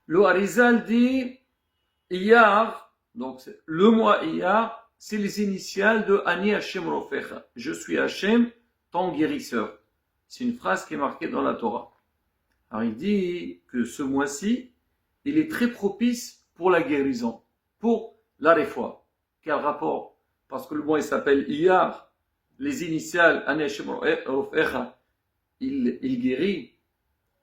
Le Harizal dit Iyar, donc le mois Iyar, c'est les initiales de Ani Hashem Rofecha. Je suis Hashem, ton guérisseur. C'est une phrase qui est marquée dans la Torah. Alors il dit que ce mois-ci, il est très propice pour la guérison, pour la réfoua. Quel rapport? Parce que le mois il s'appelle Iyar, les initiales Ani Hashem Rofecha, il guérit.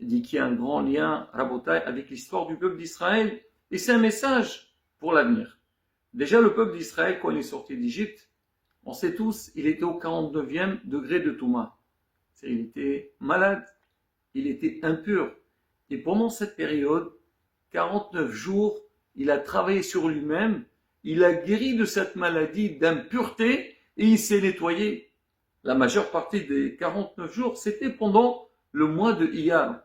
Il dit qu'il y a un grand lien, Rabotai, avec l'histoire du peuple d'Israël. Et c'est un message pour l'avenir. Déjà, le peuple d'Israël, quand il est sorti d'Égypte, on sait tous, il était au 49e degré de Touma. Il était malade, il était impur. Et pendant cette période, 49 jours, il a travaillé sur lui-même, il a guéri de cette maladie d'impureté et il s'est nettoyé. La majeure partie des 49 jours, c'était pendant le mois de Iyar.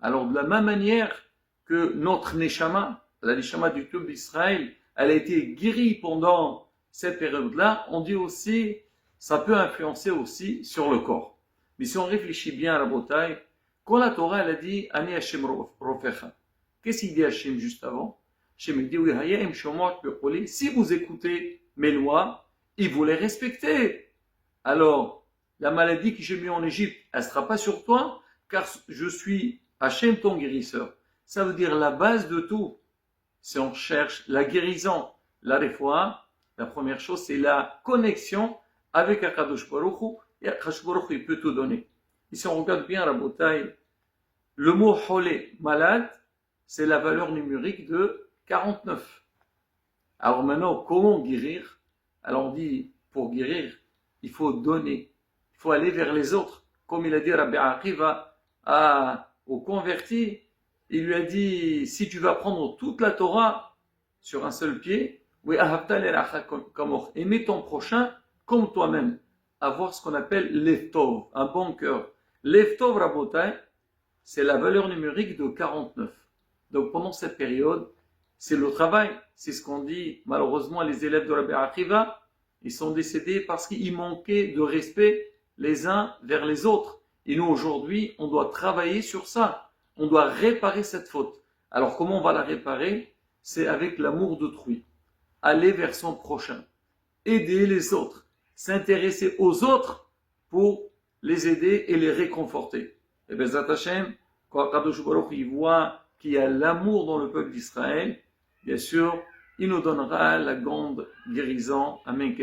Alors, de la même manière que notre Neshama, la Neshama du peuple d'Israël, elle a été guérie pendant cette période-là, on dit aussi, ça peut influencer aussi sur le corps. Mais si on réfléchit bien à la bataille, quand la Torah, elle a dit, Ani Hashem Rofecha, qu'est-ce qu'il dit Hashem juste avant? Hashem dit, oui, si vous écoutez mes lois, et vous les respectez, alors, la maladie que j'ai mise en Égypte, elle ne sera pas sur toi, car je suis Hashem ton guérisseur. Ça veut dire la base de tout. Si on cherche la guérison, la réfoua, la première chose, c'est la connexion avec Akadosh Baruch Hu, et Akadosh Baruch Hu, il peut tout donner. Et si on regarde bien la bataille, le mot cholé, malade, c'est la valeur numérique de 49. Alors maintenant, comment guérir? Alors on dit, pour guérir, il faut donner, il faut aller vers les autres. Comme il a dit Rabbi Akiva au converti, il lui a dit, si tu vas prendre toute la Torah sur un seul pied, aimer ton prochain comme toi-même, avoir ce qu'on appelle l'eftov, un bon cœur. L'eftov rabotai, c'est la valeur numérique de 49. Donc pendant cette période, c'est le travail, c'est ce qu'on dit, malheureusement les élèves de Rabbi Akiva, ils sont décédés parce qu'ils manquaient de respect les uns vers les autres. Et nous aujourd'hui, on doit travailler sur ça. On doit réparer cette faute. Alors comment on va la réparer? C'est avec l'amour d'autrui. Aller vers son prochain. Aider les autres. S'intéresser aux autres pour les aider et les réconforter. Et bien, Zat Hashem, quand Kadosh Baruch il voit qu'il y a l'amour dans le peuple d'Israël, bien sûr, il nous donnera la grande guérison. Amen.